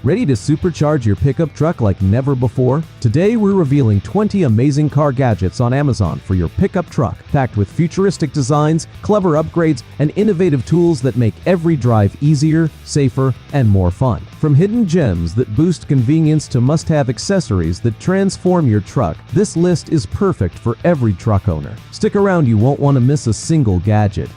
Ready to supercharge your pickup truck like never before? Today we're revealing 20 amazing car gadgets on Amazon for your pickup truck, packed with futuristic designs, clever upgrades, and innovative tools that make every drive easier, safer, and more fun. From hidden gems that boost convenience to must-have accessories that transform your truck, this list is perfect for every truck owner. Stick around, you won't want to miss a single gadget.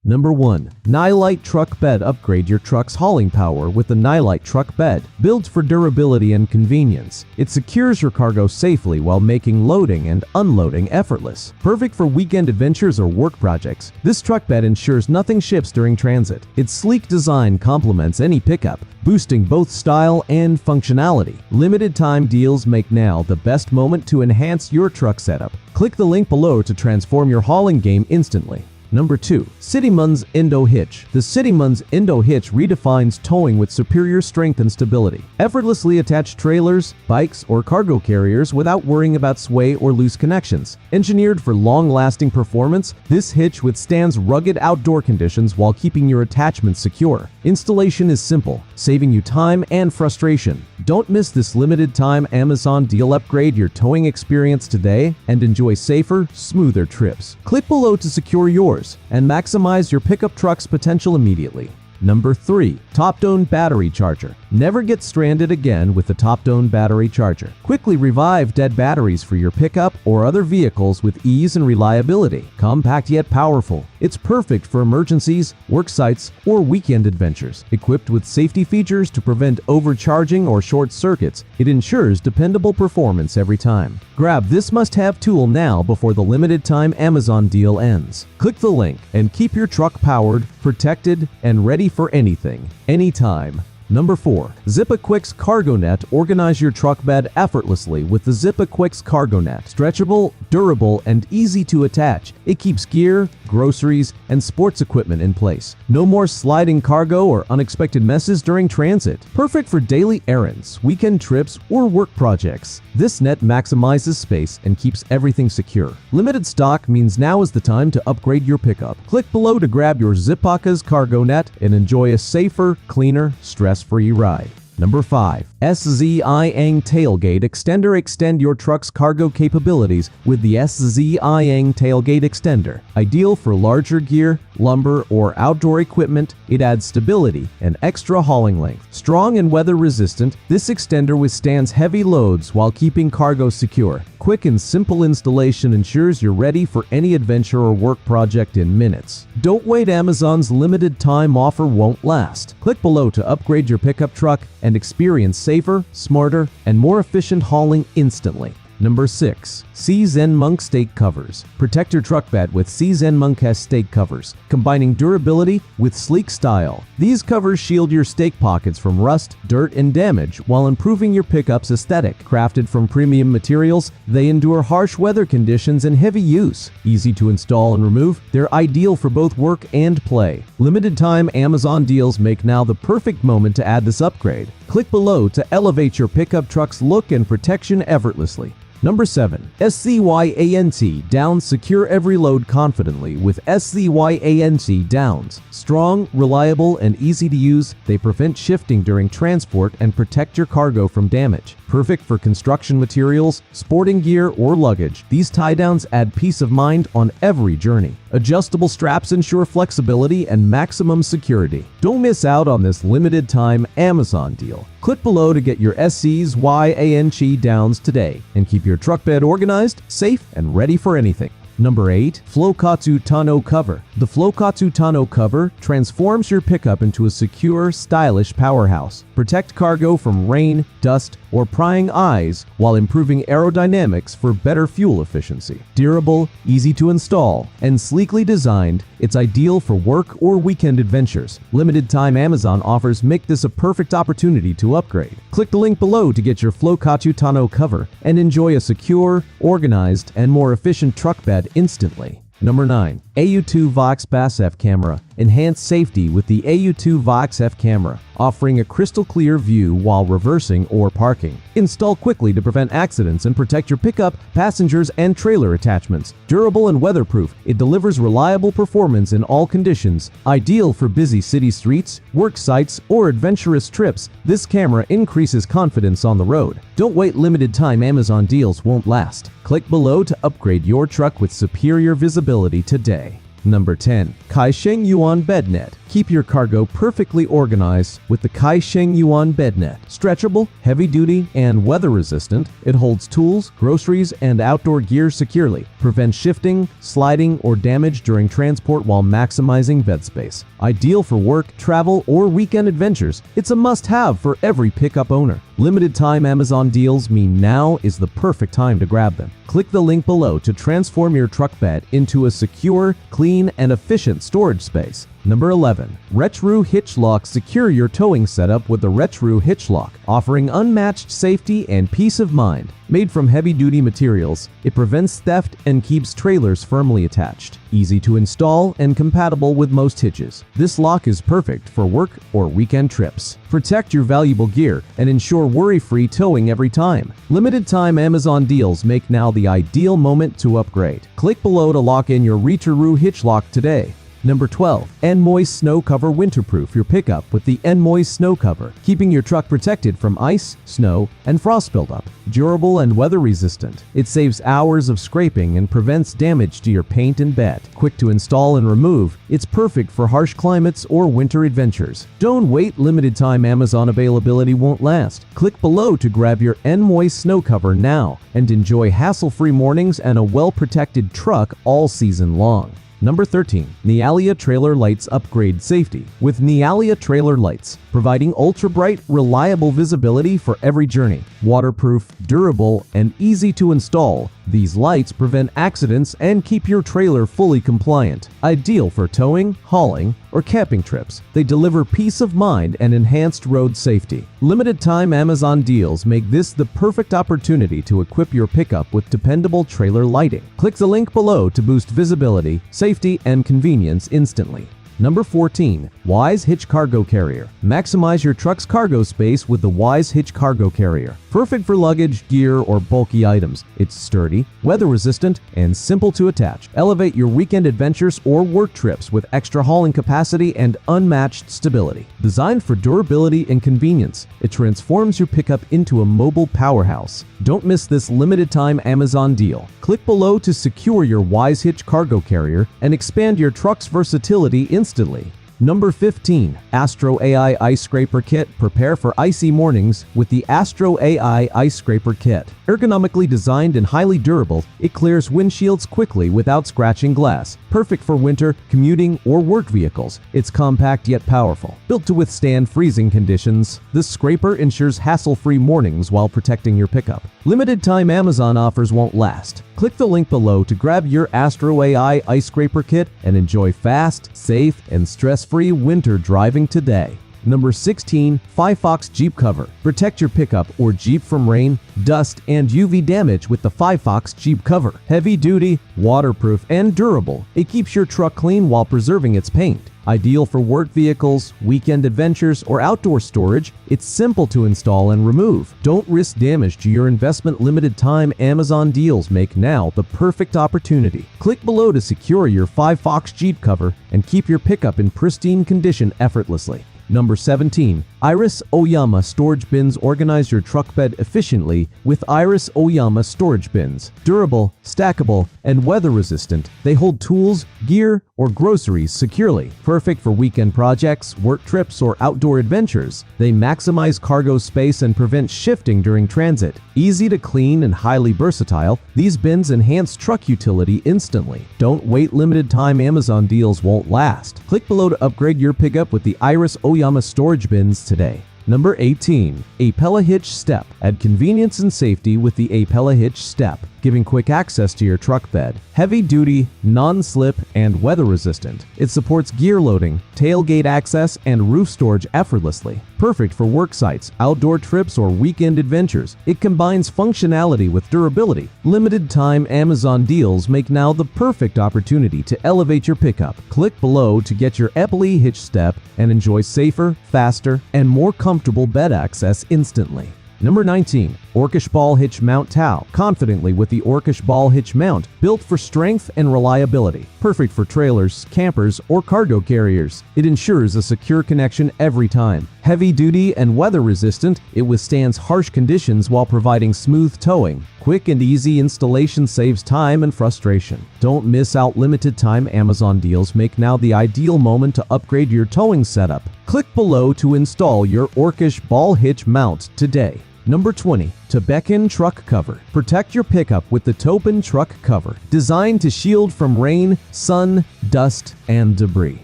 Number 1. Nilight Truck Bed. Upgrade your truck's hauling power with the Nilight Truck Bed. Built for durability and convenience, it secures your cargo safely while making loading and unloading effortless. Perfect for weekend adventures or work projects, this truck bed ensures nothing ships during transit. Its sleek design complements any pickup, boosting both style and functionality. Limited time deals make now the best moment to enhance your truck setup. Click the link below to transform your hauling game instantly. Number 2. Citymons Endo-Hitch. The Citymons Endo-Hitch redefines towing with superior strength and stability. Effortlessly attach trailers, bikes, or cargo carriers without worrying about sway or loose connections. Engineered for long-lasting performance, this hitch withstands rugged outdoor conditions while keeping your attachments secure. Installation is simple, saving you time and frustration. Don't miss this limited-time Amazon deal. Upgrade your towing experience today and enjoy safer, smoother trips. Click below to secure yours and maximize your pickup truck's potential immediately. Number 3. TOPDON Battery Charger. Never get stranded again with the TOPDON Battery Charger. Quickly revive dead batteries for your pickup or other vehicles with ease and reliability. Compact yet powerful, it's perfect for emergencies, work sites, or weekend adventures. Equipped with safety features to prevent overcharging or short circuits, it ensures dependable performance every time. Grab this must-have tool now before the limited-time Amazon deal ends. Click the link and keep your truck powered, protected, and ready for anything, anytime. Number 4. Xipoqix Cargo Net. Organize your truck bed effortlessly with the Xipoqix Cargo Net. Stretchable, durable, and easy to attach, it keeps gear, groceries, and sports equipment in place. No more sliding cargo or unexpected messes during transit. Perfect for daily errands, weekend trips, or work projects. This net maximizes space and keeps everything secure. Limited stock means now is the time to upgrade your pickup. Click below to grab your Xipoqix Cargo Net and enjoy a safer, cleaner, stress-free ride. Number 5. SZYANG Tailgate Extender. Extend your truck's cargo capabilities with the SZYANG Tailgate Extender. Ideal for larger gear, lumber, or outdoor equipment, it adds stability and extra hauling length. Strong and weather-resistant, this extender withstands heavy loads while keeping cargo secure. Quick and simple installation ensures you're ready for any adventure or work project in minutes. Don't wait, Amazon's limited-time offer won't last. Click below to upgrade your pickup truck and experience safer, smarter, and more efficient hauling instantly. Number 6. CZmenghe Stake Covers. Protect your truck bed with CZmenghe stake covers, combining durability with sleek style. These covers shield your stake pockets from rust, dirt, and damage while improving your pickup's aesthetic. Crafted from premium materials, they endure harsh weather conditions and heavy use. Easy to install and remove, they're ideal for both work and play. Limited-time Amazon deals make now the perfect moment to add this upgrade. Click below to elevate your pickup truck's look and protection effortlessly. Number 7. SZYANG Downs. Secure every load confidently with SZYANG Downs. Strong, reliable, and easy to use, they prevent shifting during transport and protect your cargo from damage. Perfect for construction materials, sporting gear, or luggage, these tie downs add peace of mind on every journey. Adjustable straps ensure flexibility and maximum security. Don't miss out on this limited-time Amazon deal. Click below to get your SZYANG Downs today and keep your truck bed organized, safe, and ready for anything. Number 8. Flowkottu Tonneau Cover. The Flowkottu Tonneau Cover transforms your pickup into a secure, stylish powerhouse. Protect cargo from rain, dust, or prying eyes while improving aerodynamics for better fuel efficiency. Durable, easy to install, and sleekly designed, it's ideal for work or weekend adventures. Limited-time Amazon offers make this a perfect opportunity to upgrade. Click the link below to get your Flowkottu Tonneau Cover and enjoy a secure, organized, and more efficient truck bed instantly. Number 9. AU2 Vox Bass F Camera. Enhance safety with the AU2 Vox F camera, offering a crystal clear view while reversing or parking. Install quickly to prevent accidents and protect your pickup, passengers, and trailer attachments. Durable and weatherproof, it delivers reliable performance in all conditions. Ideal for busy city streets, work sites, or adventurous trips, this camera increases confidence on the road. Don't wait, limited time Amazon deals won't last. Click below to upgrade your truck with superior visibility today. Number 10. Kaishengyuan Bed Net. Keep your cargo perfectly organized with the Kaishengyuan Bed Net. Stretchable, heavy-duty, and weather-resistant, it holds tools, groceries, and outdoor gear securely. Prevents shifting, sliding, or damage during transport while maximizing bed space. Ideal for work, travel, or weekend adventures, it's a must-have for every pickup owner. Limited-time Amazon deals mean now is the perfect time to grab them. Click the link below to transform your truck bed into a secure, clean, and efficient storage space. Number 11. RETRUE Hitch Lock. Secure your towing setup with the RETRUE Hitch Lock, offering unmatched safety and peace of mind. Made from heavy-duty materials, it prevents theft and keeps trailers firmly attached. Easy to install and compatible with most hitches. This lock is perfect for work or weekend trips. Protect your valuable gear and ensure worry-free towing every time. Limited-time Amazon deals make now the ideal moment to upgrade. Click below to lock in your RETRUE Hitch Lock today. Number 12. Nmoiss Snow Cover. Winterproof your pickup with the Nmoiss Snow Cover, keeping your truck protected from ice, snow, and frost buildup. Durable and weather resistant, it saves hours of scraping and prevents damage to your paint and bed. Quick to install and remove, it's perfect for harsh climates or winter adventures. Don't wait, limited time Amazon availability won't last. Click below to grab your Nmoiss Snow Cover now and enjoy hassle-free mornings and a well-protected truck all season long. Number 13. Nealia Trailer Lights. Upgrade safety with Nealia Trailer Lights, providing ultra-bright, reliable visibility for every journey. Waterproof, durable, and easy to install, these lights prevent accidents and keep your trailer fully compliant. Ideal for towing, hauling, or camping trips, they deliver peace of mind and enhanced road safety. Limited-time Amazon deals make this the perfect opportunity to equip your pickup with dependable trailer lighting. Click the link below to boost visibility, safety, and convenience instantly. Number 14. Weize Hitch Cargo Carrier. Maximize your truck's cargo space with the Weize Hitch Cargo Carrier. Perfect for luggage, gear, or bulky items. It's sturdy, weather-resistant, and simple to attach. Elevate your weekend adventures or work trips with extra hauling capacity and unmatched stability. Designed for durability and convenience, it transforms your pickup into a mobile powerhouse. Don't miss this limited-time Amazon deal. Click below to secure your Weize Hitch Cargo Carrier and expand your truck's versatility instantly. Number 15. AstroAI Ice Scraper Kit. Prepare for icy mornings with the AstroAI Ice Scraper Kit. Ergonomically designed and highly durable, it clears windshields quickly without scratching glass. Perfect for winter, commuting, or work vehicles. It's compact yet powerful. Built to withstand freezing conditions, this scraper ensures hassle-free mornings while protecting your pickup. Limited-time Amazon offers won't last. Click the link below to grab your AstroAI Ice Scraper Kit and enjoy fast, safe, and stress-free winter driving today. Number 16. Fivefox Jeep Cover. Protect your pickup or Jeep from rain, dust, and UV damage with the Fivefox Jeep Cover. Heavy-duty, waterproof, and durable, it keeps your truck clean while preserving its paint. Ideal for work vehicles, weekend adventures, or outdoor storage, it's simple to install and remove. Don't risk damage to your investment. Limited-time Amazon deals make now the perfect opportunity. Click below to secure your Fivefox Jeep Cover and keep your pickup in pristine condition effortlessly. Number 17. Iris Ohyama Storage Bins. Organize your truck bed efficiently with Iris Ohyama storage bins. Durable, stackable, and weather-resistant, they hold tools, gear, or groceries securely. Perfect for weekend projects, work trips, or outdoor adventures. They maximize cargo space and prevent shifting during transit. Easy to clean and highly versatile, these bins enhance truck utility instantly. Don't wait, limited-time Amazon deals won't last. Click below to upgrade your pickup with the Iris Ohyama storage bins today. Number 18. Eapele Hitch Step. Add convenience and safety with the Eapele Hitch Step. giving quick access to your truck bed. Heavy-duty, non-slip, and weather-resistant. It supports gear loading, tailgate access, and roof storage effortlessly. Perfect for work sites, outdoor trips, or weekend adventures. It combines functionality with durability. Limited-time Amazon deals make now the perfect opportunity to elevate your pickup. Click below to get your Eapele hitch step and enjoy safer, faster, and more comfortable bed access instantly. Number 19. Orcish Ball Hitch Mount Tau. Confidently with the Orcish Ball Hitch Mount, built for strength and reliability. Perfect for trailers, campers, or cargo carriers. It ensures a secure connection every time. Heavy-duty and weather-resistant, it withstands harsh conditions while providing smooth towing. Quick and easy installation saves time and frustration. Don't miss out. Limited-time Amazon deals make now the ideal moment to upgrade your towing setup. Click below to install your Orcish Ball Hitch Mount today. Number 20. TOBEKIN Truck Cover. Protect your pickup with the TOBEKIN Truck Cover, designed to shield from rain, sun, dust, and debris.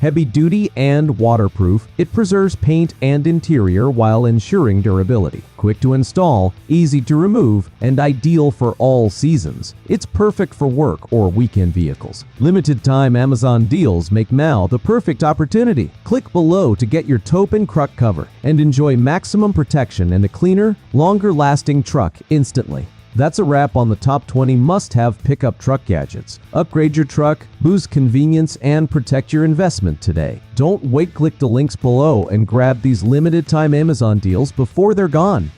Heavy-duty and waterproof, it preserves paint and interior while ensuring durability. Quick to install, easy to remove, and ideal for all seasons. It's perfect for work or weekend vehicles. Limited-time Amazon deals make now the perfect opportunity. Click below to get your TOBEKIN Truck Cover and enjoy maximum protection and a cleaner, longer-lasting truck instantly. That's a wrap on the top 20 must-have pickup truck gadgets. Upgrade your truck, boost convenience, and protect your investment today. Don't wait. Click the links below and grab these limited-time Amazon deals before they're gone.